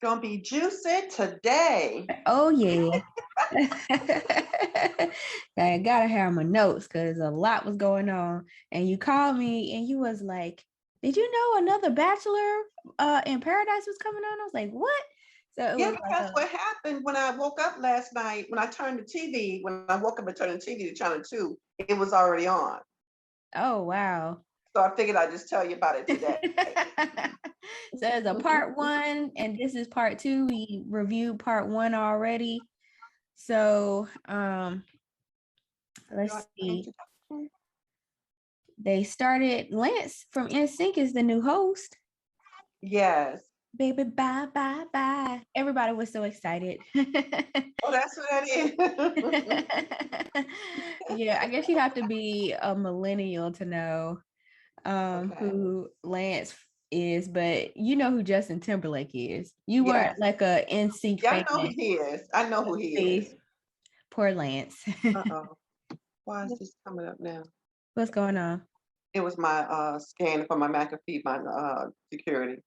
Gonna be juicy today. Oh yeah. I gotta have my notes because a lot was going on. And you called me and you was like, did you know another Bachelor in Paradise was coming on? I was like, what? So it Yeah, was like because what happened when I woke up last night, when I turned the TV, when I woke up and turned the TV to channel 2, it was already on. oh wow. So I figured I'd just tell you about it So today. there's a part 1 and this is part 2. We reviewed part 1 already. So let's see. They started Lance from NSYNC is the new host. Yes. Baby, bye, bye, bye. Everybody was so excited. Oh, that's what that is. Yeah, I guess you have to be a millennial to know Okay. who Lance is, but you know who Justin Timberlake is. You weren't Yes. like a NSYNC Yeah, fan. I know who he is. I know who he is. Poor Lance. Uh-oh. Why is this coming up now? What's going on? It was my scan for my McAfee, my security.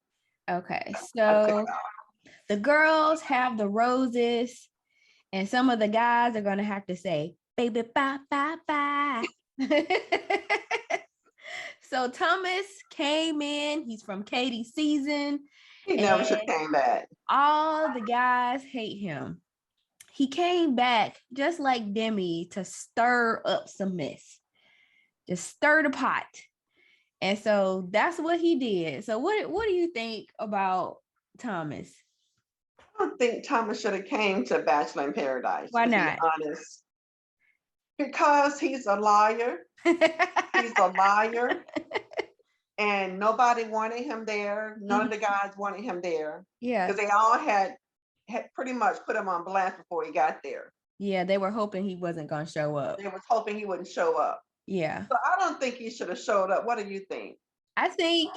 Okay, so the girls have the roses, and some of the guys are gonna have to say, baby, bye, bye, bye. So Thomas came in, he's from Katie's season. He never should have came back. All the guys hate him. He came back just like Demi to stir up some mess. Just stir the pot. And so that's what he did. So what do you think about Thomas? I don't think Thomas should have came to Bachelor in Paradise. Why to not? be honest. Because he's a liar. He's a liar. And nobody wanted him there. None of the guys wanted him there. Yeah. Because they all had pretty much put him on blast before he got there. Yeah, they were hoping he wasn't going to show up. They was hoping he wouldn't show up. Yeah. So I don't think he should have showed up. What do you think? I think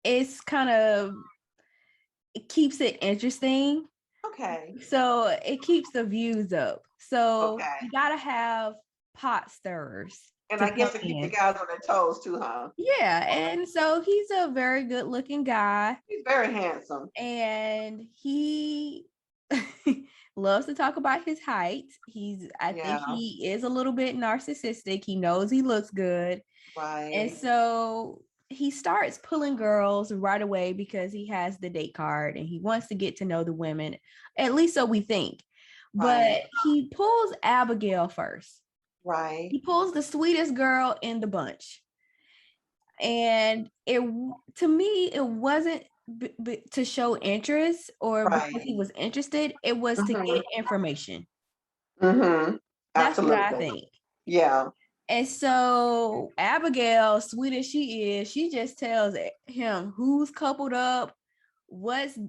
it's kind of, it keeps it interesting. Okay. So it keeps the views up. So you got to have pot stirrers. And I guess to keep the guys on their toes too, huh? Yeah. And so he's a very good looking guy. He's very handsome. And he loves to talk about his height. I think he is a little bit narcissistic. He knows he looks good. Right. And so he starts pulling girls right away because he has the date card and he wants to get to know the women, at least so we think. But he pulls Abigail first. Right. He pulls the sweetest girl in the bunch. And to me, it wasn't to show interest or because he was interested. It was to get information. Mm-hmm. That's what I think. Yeah. And so Abigail, sweet as she is, she just tells him who's coupled up, what's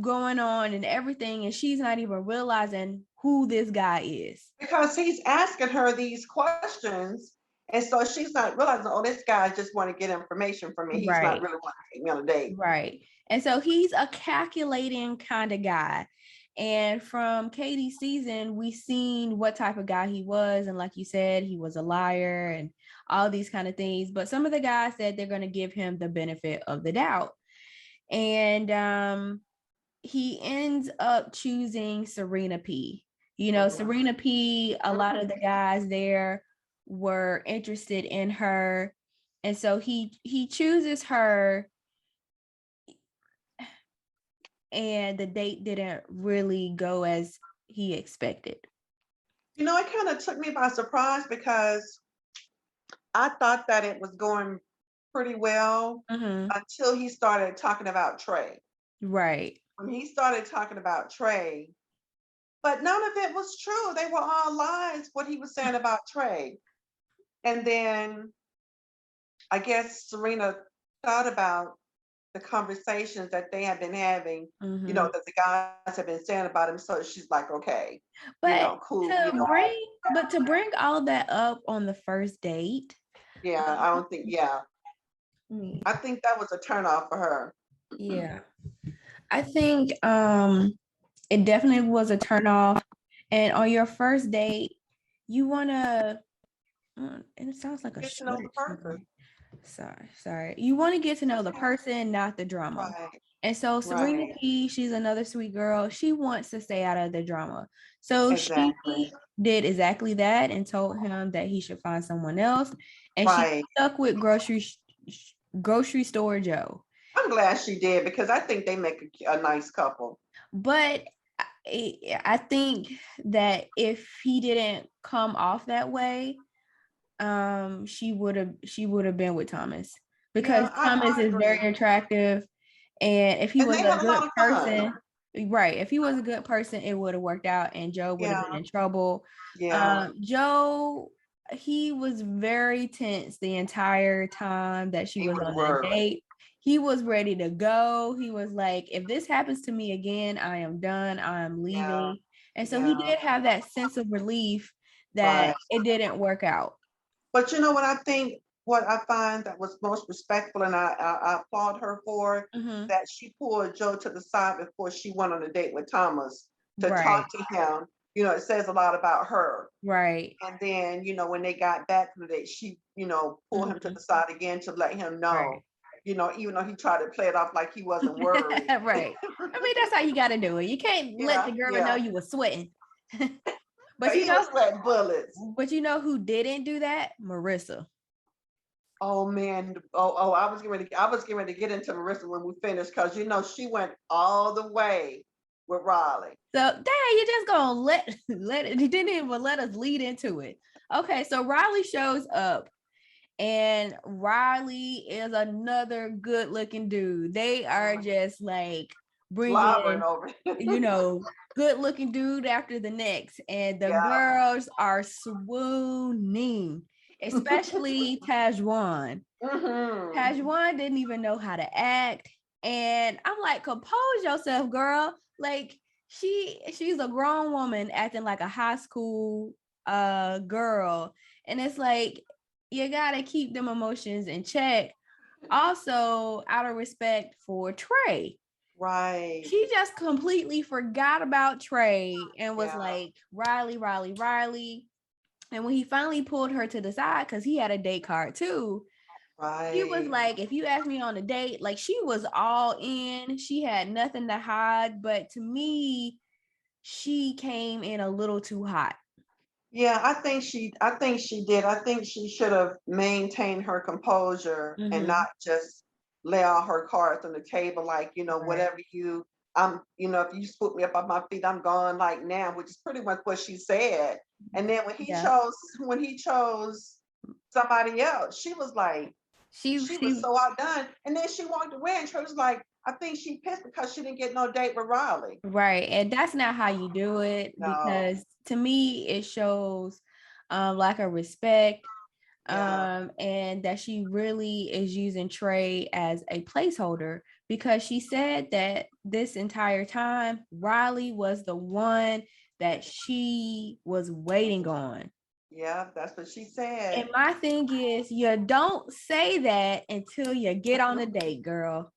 going on and everything. And she's not even realizing who this guy is. Because he's asking her these questions. And so she's not realizing, oh, this guy just want to get information from me. He's not really wanting to take me on a date. Right. And so he's a calculating kind of guy. And from Katie's season, we seen what type of guy he was. And like you said, he was a liar and all these kind of things. But some of the guys said they're going to give him the benefit of the doubt. And he ends up choosing Serena P. You know, Serena P, a lot of the guys there were interested in her. And so he chooses her. And the date didn't really go as he expected. You know, it kind of took me by surprise because I thought that it was going pretty well until he started talking about Trey. Right. When he started talking about Trey, but none of it was true. They were all lies, what he was saying about Trey. And then I guess Serena thought about the conversations that they have been having, you know, that the guys have been saying about him. So she's like, okay, but you know, cool. To bring all that up on the first date. Yeah, I don't think, I think that was a turnoff for her. Yeah. I think it definitely was a turnoff. And on your first date, you want to, and it sounds like a Sorry. You want to get to know the Okay. person, not the drama. Right, And so Serena right. P, she's another sweet girl. She wants to stay out of the drama. So she Exactly. did exactly that and told him that he should find someone else. And she Right. stuck with grocery store Joe. I'm glad she did because I think they make a nice couple. But I think that if he didn't come off that way, she would have been with Thomas because Yeah, Thomas I is very agree. attractive, and if he And was they a had a lot good of fun. person, right, if he was a good person, it would have worked out and Joe would have Yeah, been in trouble. yeah, Joe, he was very tense the entire time that she he was was on that worried. date. He was ready to go. He was like, if this happens to me again, I am done. I am Yeah, leaving. And so he yeah, did have that sense of relief that right. it didn't work out. But you know what I think, what I find that was most respectful, and I applaud her for, Mm-hmm. that she pulled Joe to the side before she went on a date with Thomas to talk Right, to him. You know, it says a lot about her. right, And then, when they got back from the date, she, pulled him to mhm, the side again to let him know, right. even though he tried to play it off like he wasn't worried. Right. I mean, that's how you got to do it. You can't let the Yeah, girl know yeah. you were sweating. but But you he was know, sweating bullets. but you know who didn't do that? Marissa. Oh man. Oh, I was getting ready to get into Marissa when we finished because she went all the way with Raleigh. So dang, you just gonna let it. You didn't even let us lead into it. Okay, so Riley shows up, and Riley is another good-looking dude. They are just like Slobbering bringing, over. you know, good looking dude after the next, and the Yeah. girls are swooning, especially Tajwan. Hmm. Tajwan didn't even know how to act, and I'm like, compose yourself, girl. Like she's a grown woman acting like a high school girl, and it's like you gotta keep them emotions in check. Also, out of respect for Trey, Right. she just completely forgot about Trey and was Yeah. like, Riley, Riley, Riley. And when he finally pulled her to the side, because he had a date card too, he was Right. like, if you ask me on a date, like she was all in. She had nothing to hide. But to me, she came in a little too hot. Yeah, I think she did. I think she should have maintained her composure and Mm-hmm. not just lay all her cards on the table like, Right. whatever if you swoop me up on my feet, I'm gone like now, which is pretty much what she said. And then when he Yeah. chose when he chose somebody else, she was like, she was She so outdone. And then she walked away and Trey was like, I think she pissed because she didn't get no date with Riley. Right. And that's not how you do it No, because to me it shows lack of respect, yeah, and that she really is using Trey as a placeholder because she said that this entire time Riley was the one that she was waiting on. yeah, that's what she And said. my thing is, you don't say that until you get on a date, girl.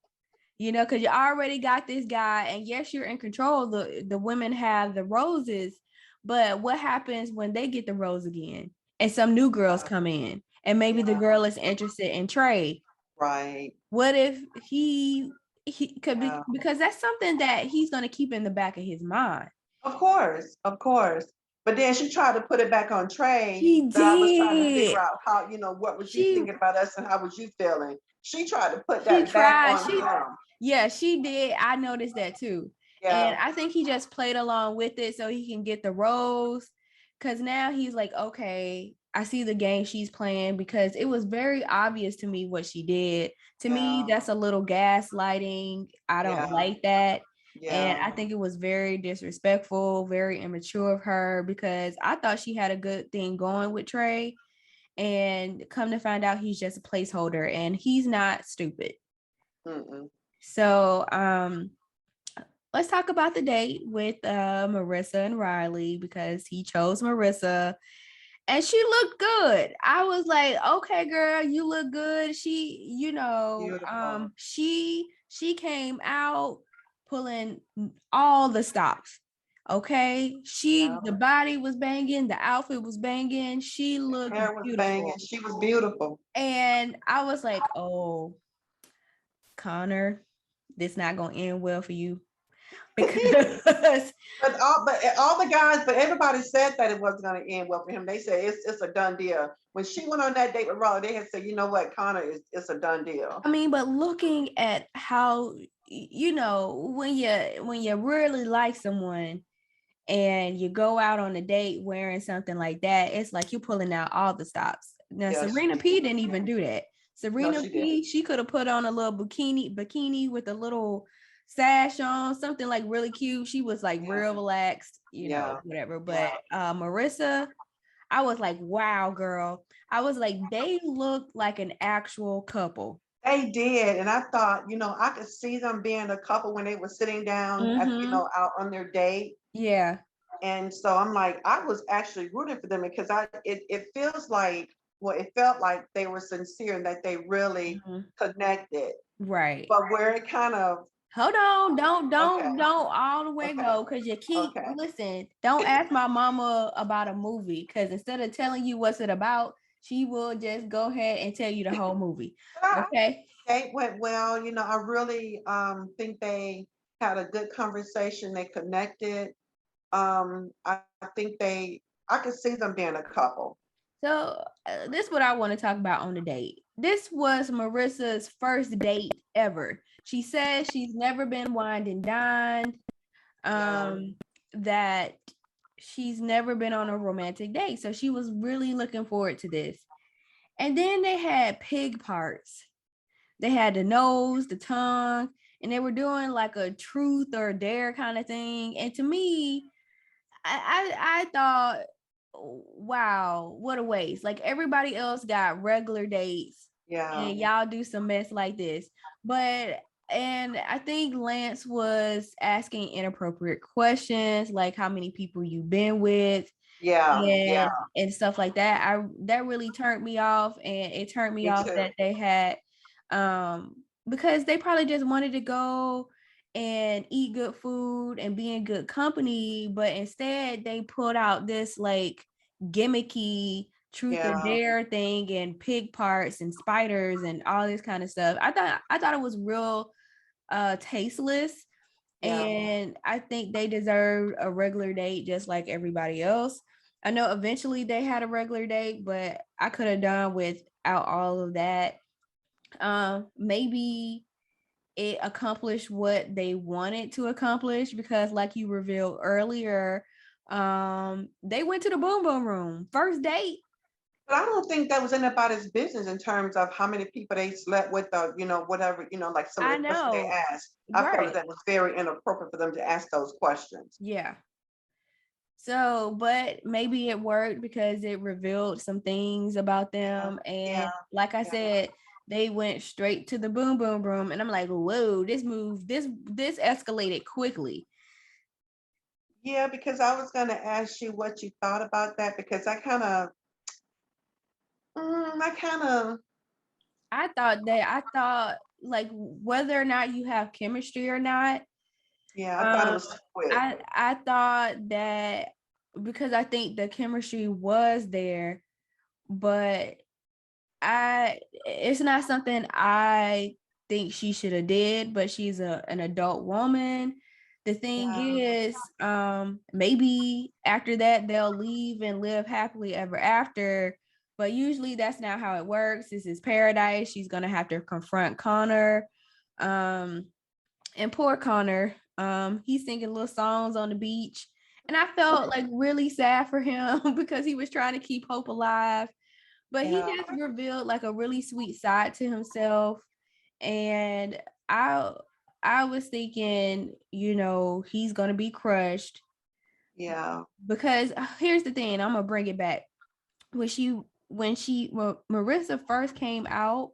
Because you already got this guy, and yes, you're in control. The women have the roses, but what happens when they get the rose again and some new girls come in, and maybe the Yeah, girl is interested in Trey? right. What if he could be, Yeah. because that's something that he's gonna keep in the back of his mind. Of course, of course. But then she tried to put it back on Trey She that I was trying to figure did. out how, what was you She thinking about us and how was you feeling? She tried to put she that back tried. on him. Yeah, she did. I noticed that too. And Yeah, I think he just played along with it so he can get the rose. Cause now he's like, okay, I see the game she's playing because it was very obvious to me what she did. To me, yeah, that's a little gaslighting. I don't yeah, like that. And yeah, I think it was very disrespectful, very immature of her because I thought she had a good thing going with Trey. And come to find out, he's just a placeholder and he's not stupid. mm-mm. So let's talk about the date with Marissa and Riley because he chose Marissa and she looked good. I was like, okay, girl, you look good. She, Beautiful. she came out pulling all the stops. Okay, Yeah. the body was banging, the outfit was banging, she looked Hair was banging. beautiful. She was beautiful. And I was like, oh, Connor, this not gonna end well for you because But all the guys, but everybody said that it wasn't going to end well for him. They said it's a done deal. When she went on that date with Raleigh, they had said, you know what, Connor is it's a done deal. I mean, but looking at how you know when you really like someone and you go out on a date wearing something like that, it's like you're pulling out all the stops. Now, Yeah, Serena P didn't even do that. no, Serena she did. P, she could have put on a little bikini with a little sash on, something like really cute. She was like Yeah. real relaxed, Yeah. whatever. But Marissa, I was like, wow, girl. I was like, they look like an actual couple. They did, and I thought, I could see them being a couple when they were sitting down, Mm-hmm. out on their date. Yeah. And so I'm like, I was actually rooting for them because it feels like, well, it felt like they were sincere and that they really Mm-hmm. connected. Right. But where it kind of, Hold on, okay, don't all the way okay, go because you keep okay. listen. Don't ask my mama about a movie because instead of telling you what's it about, she will just go ahead and tell you the whole movie. Okay. They went well. I really think they had a good conversation. They connected. I think I could see them being a couple. So this is what I want to talk about on the date. This was Marissa's first date ever. She says she's never been wined and dined. Yeah. That she's never been on a romantic date. So she was really looking forward to this. And then they had pig parts. They had the nose, the tongue, and they were doing like a truth or dare kind of thing. And to me, I thought, wow, what a waste. Like everybody else got regular dates Yeah. and y'all do some mess like this. But and I think Lance was asking inappropriate questions like how many people you've been with Yeah. Yeah. and stuff like that. That really turned me off, and it turned me Me off too. that they had because they probably just wanted to go and eat good food and be in good company, but instead they pulled out this like gimmicky truth or Yeah. dare thing and pig parts and spiders and all this kind of stuff. I thought it was real tasteless, Yeah. and I think they deserve a regular date just like everybody else. I know eventually they had a regular date, but I could have done without all of that. Maybe it accomplished what they wanted to accomplish because, like you revealed earlier, they went to the boom boom room first date. But I don't think that was anybody's business in terms of how many people they slept with, or whatever. Like some of I the questions they know, asked. I felt that right? that was very inappropriate for them to ask those questions. Yeah. So, but maybe it worked because it revealed some things about Yeah. them. Yeah. And like I Yeah. said, they went straight to the boom boom room. And I'm like, whoa, this escalated quickly. Yeah, because I was going to ask you what you thought about that because I kind of, I thought like whether or not you have chemistry or not, yeah, I thought it um, was quick. I thought that because I think the chemistry was there, but it's not something I think she should have did, but she's an adult woman. The thing Yeah. is, maybe after that they'll leave and live happily ever after. But usually that's not how it works. This is paradise. She's gonna have to confront Connor. Um, and poor Connor, he's singing little songs on the beach. And I felt like really sad for him because he was trying to keep hope alive, but he Yeah. just revealed like a really sweet side to himself. And i I was thinking, he's gonna be crushed Yeah. because here's the thing, I'm gonna bring it back. When Marissa first came out,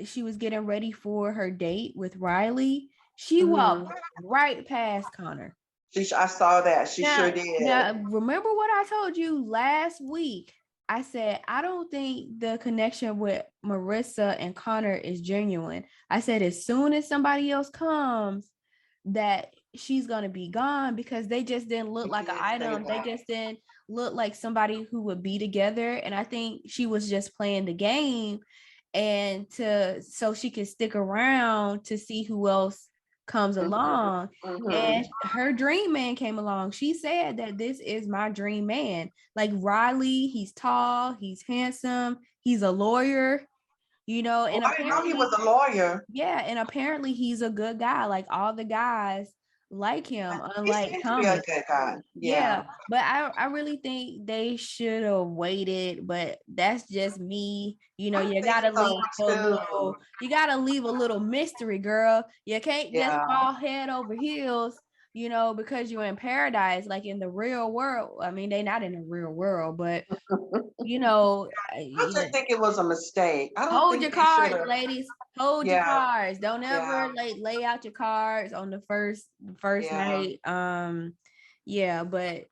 she was getting ready for her date with Riley. She Hmm. walked right past Connor. I saw that. She sure Now, did. remember what I told you last week? I said, I don't think the connection with Marissa and Connor is genuine. I said, as soon as somebody else comes, that she's gonna be gone because they just didn't look He like an did say item. They that. just didn't look like somebody who would be together. And I think she was just playing the game and so she could stick around to see who else comes along. And her dream man came along. She said that this is my dream man. Like Riley, he's tall, he's handsome, he's a lawyer, Oh, and I didn't know he was apparently, a lawyer. yeah, and apparently he's a good guy. Like all the guys like him, He unlike seems to be a Thomas. good guy. Yeah, Yeah. but I really think they should have waited, but that's just me. I You think gotta so too. you gotta leave a little mystery, girl. You can't just Yeah. fall head over heels, because you're in paradise, like in the real world. I mean, they not in the real world, but I just think it was a mistake. I don't hold think your they should cards, have. ladies. Hold your Yeah. cards. Don't Yeah. ever lay out your cards on the first Yeah. night. Yeah, but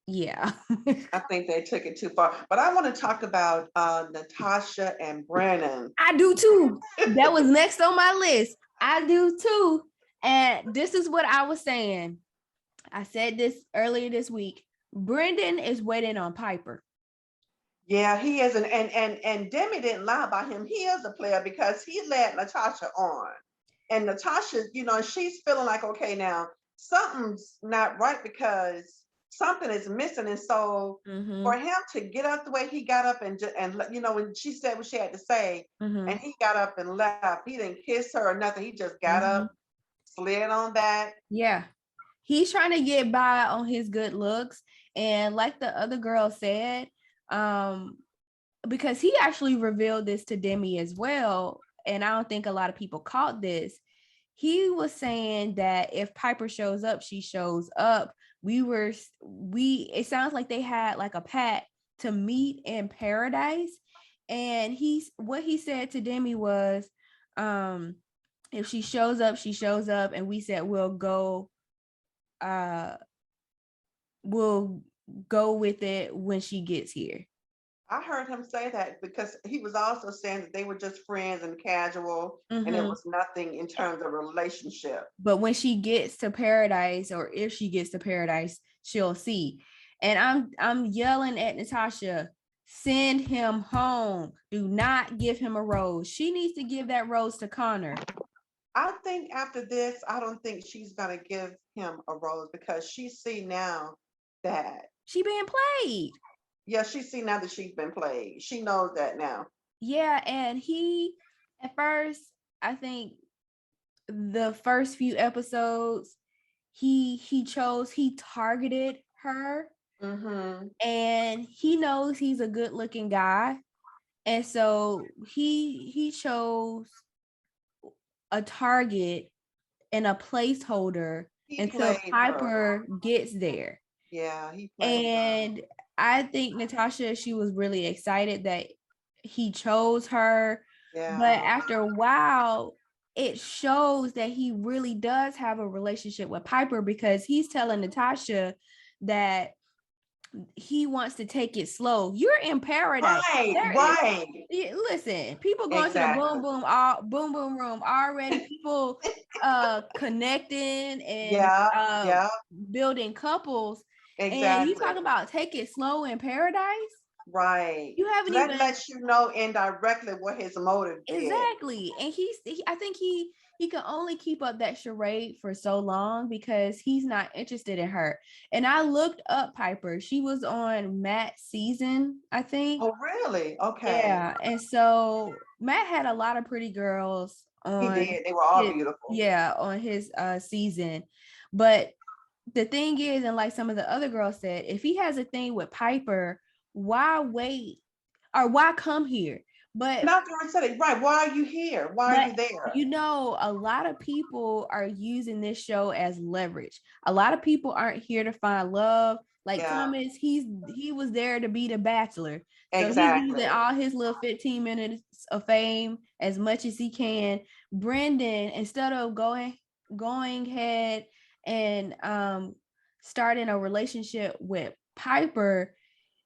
yeah. I think they took it too far. But I want to talk about Natasha and Brennan. I do too. That was next on my list. I do too. And this is what I was saying. I said this earlier this week. Brendan is waiting on Piper. Yeah, he is, and Demi didn't lie about him. He is a player because he led Natasha on, and Natasha, she's feeling like, okay, now something's not right because something is missing, and so for him to get up the way he got up and when she said what she had to say, and he got up and left, he didn't kiss her or nothing. He just got up, slid on back. Yeah. He's trying to get by on his good looks. And like the other girl said, because he actually revealed this to Demi as well, and I don't think a lot of people caught this. He was saying that if Piper shows up, she shows up. It sounds like they had like a pact to meet in paradise. And what he said to Demi was, if she shows up, she shows up. And we said we'll go with it when she gets here. I heard him say that because he was also saying that they were just friends and casual, and it was nothing in terms of relationship. But when she gets to paradise, or if she gets to paradise, she'll see. And I'm yelling at Natasha, send him home. Do not give him a rose. She needs to give that rose to Connor. I think after this, I don't think she's gonna give him a rose because she see now that she being played. Yeah, she see now that she's been played. She knows that now. Yeah, and he, at first, I think the first few episodes, he targeted her, and he knows he's a good looking guy, and so he chose a target and a placeholder until Piper gets there. Yeah, he played and her. I think Natasha, she was really excited that he chose her. Yeah. But after a while, it shows that he really does have a relationship with Piper, because he's telling Natasha that he wants to take it slow. You're in paradise. Right. Listen, people going to the boom boom room already. People connecting and building couples. Exactly. And you talk about take it slow in paradise. Right. You haven't that lets you know indirectly what his motive is. Exactly. And I think he can only keep up that charade for so long because he's not interested in her. And I looked up Piper. She was on Matt's season, I think. Oh, really? Okay. Yeah. And so Matt had a lot of pretty girls on. He did. They were all beautiful. Yeah, on his season. But the thing is, and like some of the other girls said, if he has a thing with Piper, why wait or why come here? But not said it right. Why are you here? Why are you there? A lot of people are using this show as leverage. A lot of people aren't here to find love. Like Thomas, he was there to be the Bachelor. So he's using all his little 15 minutes of fame as much as he can. Brendan, instead of going ahead and starting a relationship with Piper,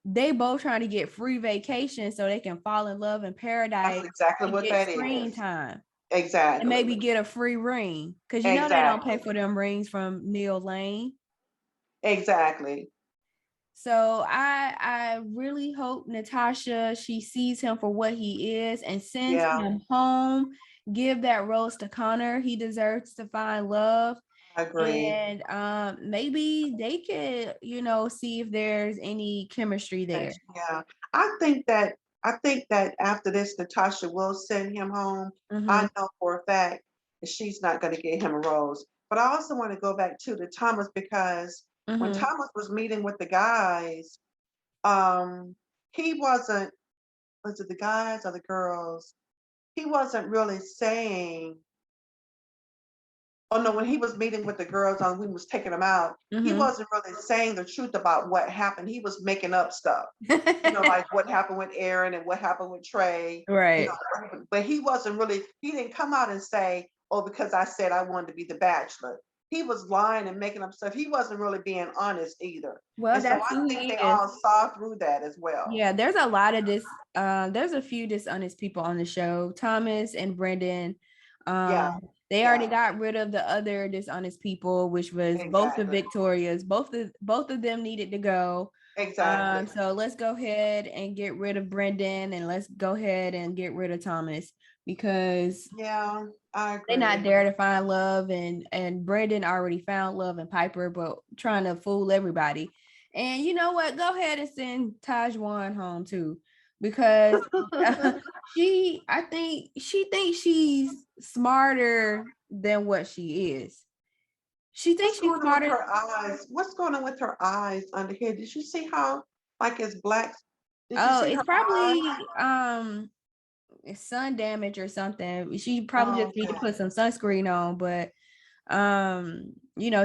they both trying to get free vacation so they can fall in love in paradise. That's exactly what that screen is. Time. and maybe Exactly. get a free ring. Because you know they don't pay Exactly. for them rings from Neil Lane. Exactly. So I really hope Natasha, she sees him for what he is and sends Yeah, him home. Give that rose to Connor. He deserves to find love. I agree. And maybe they could, see if there's any chemistry there. Yeah. I think that after this, Natasha will send him home. Mm-hmm. I know for a fact that she's not going to get him a rose. But I also want to go back to Thomas because when Mm-hmm. Thomas was meeting with the guys, um, he wasn't, was it the guys or the girls? He wasn't really saying, oh no, when he was meeting with the girls on when he was taking them out, he Mm-hmm. wasn't really saying the truth about what happened. He was making up stuff, like what happened with Aaron and what happened with Trey, Right. but he wasn't really, he didn't come out and say, oh, because I said I wanted to be the bachelor. He was lying and making up stuff. He wasn't really being honest either. Well, And so that's I who think he they is. all saw through that as well. Yeah, there's a lot of this. There's a few dishonest people on the show. Thomas and Brendan. Yeah, They already yeah, got rid of the other dishonest people, which was both the exactly. Victorias. Both of them needed to go. Exactly. So let's go ahead and get rid of Brendan and let's go ahead and get rid of Thomas because Yeah, I they're not agree. there to find love, and Brendan already found love in Piper, but trying to fool everybody. And you know what? Go ahead and send Tajwan home too, because I think she thinks she's smarter than what she is. She What's thinks she's going on with smarter. her eyes? What's going on with her eyes under here? Did you see how, like, it's black? Did you Oh, see it's her probably eyes? sun damage or something. She probably Oh, just need to okay. put some sunscreen on, but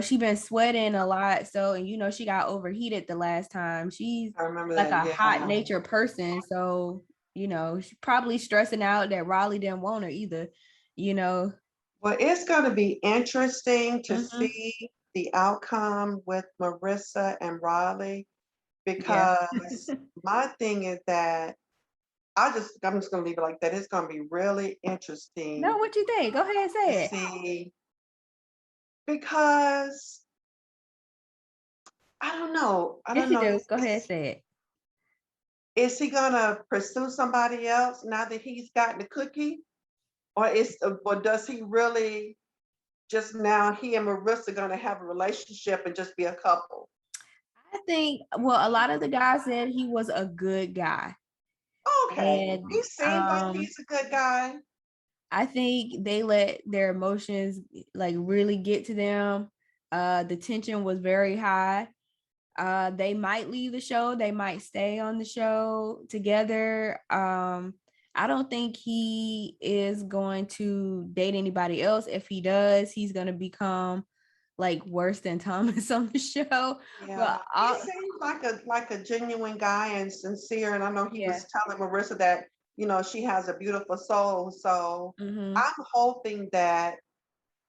she been sweating a lot, so and she got overheated the last time. She's I remember like that. a hot Yeah. nature person, so she's probably stressing out that Raleigh didn't want her either, you know. Well, it's going to be interesting to Hmm. see the outcome with Marissa and Riley Yeah. because my thing is that I'm just going to leave it like that. It's going to be really No, interesting what you think? Go ahead and to say it. see because I don't know. I Yes, don't you know. do. Go ahead and say it. Is he gonna pursue somebody else now that he's gotten the cookie, or does he really just now he and Marissa gonna have a relationship and just be a couple? I think, well, a lot of the guys said he was a good guy, Okay, he and seems like he's a good guy. I think they let their emotions like really get to them. The tension was very high. They might leave the show, they might stay on the show together. I don't think he is going to date anybody else. If he does, he's going to become like worse than Thomas on the show. Yeah, But he seems like a genuine guy and sincere. And I know he yeah. was telling Marissa that she has a beautiful soul. So Hmm. I'm hoping that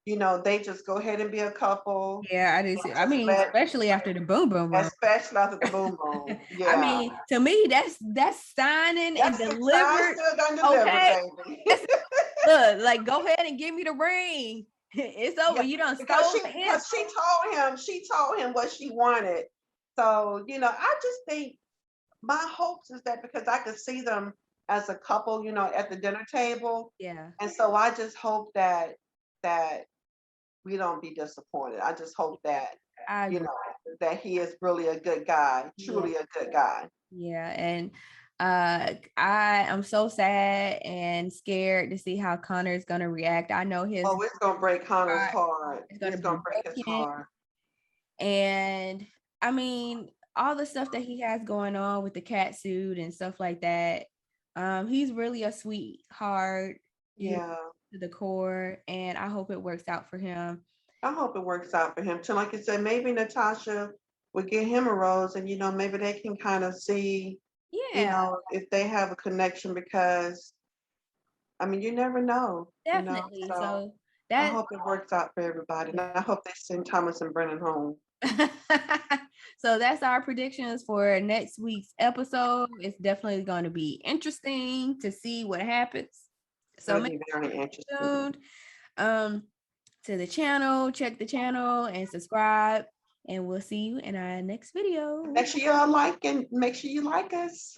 they just go ahead and be a couple Yeah, I and just I just mean, let, especially after the boom boom room. especially after the boom boom. I Yeah. mean, to me, that's signing and That's the sign delivered. still done delivered, Okay. baby. That's, look, like go ahead and give me the ring. It's over. Yeah, You done because stole she the because she told him what she wanted. So, I just think my hopes is that because I could see them as a couple, at the dinner table. Yeah. And so I just hope that we don't be disappointed. I just hope that, I you agree. know, that he is really a good guy, Yeah. truly a good guy. Yeah. And I am so sad and scared to see how Connor's gonna react. I know his Oh, it's gonna break Connor's heart heart. is gonna It's be gonna break his broken. heart. And I mean, all the stuff that he has going on with the cat suit and stuff like that. He's really a sweetheart, Yeah. to the core, and I hope it works out for him. I hope it works out for him too. Like you said, maybe Natasha would get him a rose and maybe they can kind of see, Yeah, if they have a connection because I mean you never know. definitely. So So I that hope it works out for everybody. And I hope they send Thomas and Brennan home. so that's our predictions for next week's episode. It's definitely going to be interesting to see what happens. So It'll make be very interesting. sure you're tuned to the channel, check the channel and subscribe. And we'll see you in our next video. Make sure y'all like and make sure you like us.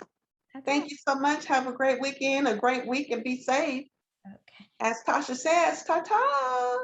Thank you so much. Have a great weekend, a great week, and be safe. Okay. As Tasha says, ta-ta.